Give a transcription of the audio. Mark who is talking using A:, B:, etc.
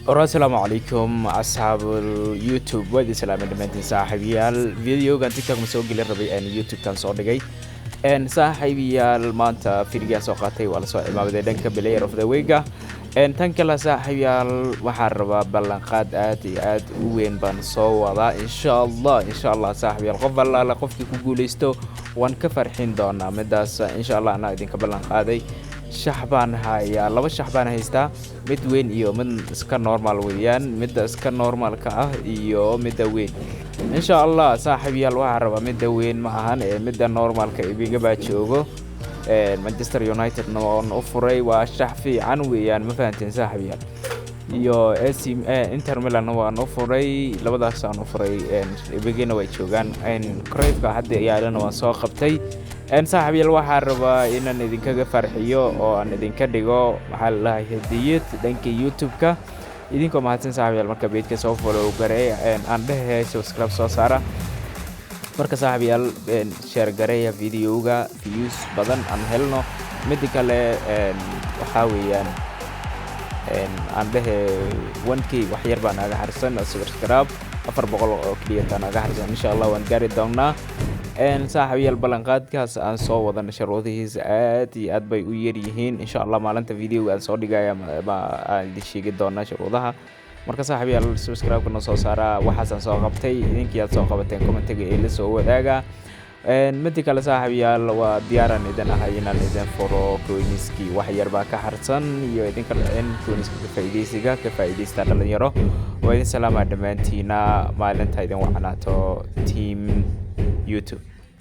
A: السلام عليكم أصحاب اليوتيوب وادي سلام دمانتين صاحبيال فيديو كان تيك توك مسوق لي ربي أن يوتيوب كان صور دقي أن صاحبيال مانتا فيديو سوقاتي ولا سؤال ما بدي دنك بلاير اوف ذا ويجا أن تنكلا صاحبيال وحربا بلنقاد آد وين بان صوّدا إن شاء الله صاحبيال قف الله لقفك كوجوليستو وان كفر حين دونا مداس إن شاء الله أنا دينك بلنقادي shaxbaan hayaa laba shaxbaan haystaa mid weyn iyo mid iska normal weeyaan midda iska normalka ah iyo midda weyn insha Allah saaxiibayaal waxaan rabaa midda weyn ma ahan ee midda normalka ibiga baa joogo Manchester United noon u furay waa shax fiican weeyaan ma fahanteen saaxiibayaal iyo AC Inter Milan waan u furay labadaas aan u furay ibigina way joogaan Cruyffka hadda yaalana waan soo qabtay صاحبي waxaan rabaa inaan idinkaga farxiyo oo aan idinka dhigo waxa la hadiyad dhanka YouTube-ka idinkoo mahadsan saaxiibayaal marka page-ka soo follow gareey aan dhahay subscribe soo saara marka saaxiibayaal share gareeya video-ga views badan aan helno mid kale waxa weeyaan aan dhahay 1k wax yar baan naga harsan subscribe 400 oo kaliya naga harsan insha Allah waan gaari doonaa صاحبيال بلنقادkaas aan soo wada nasharoodihiisa aad bay u yar yihiin insha Allah maalinta video aan soo dhigaya aan idin sheegi doonaa shuruudaha marka saaxiibayaal subscribe-kana soo saara waxaan soo qabtay idinkii aad soo qabateen comment-ga ee la soo wadaaga mid kale saaxiibayaal waa diyaaran idin ahay inaan idin furo coiniski wax yar baa ka harsan iyo idinka coiniska ka faa'iideysta dhalinyaro waa idin salaama dhamaantiina maalinta idin wacnaato team YouTube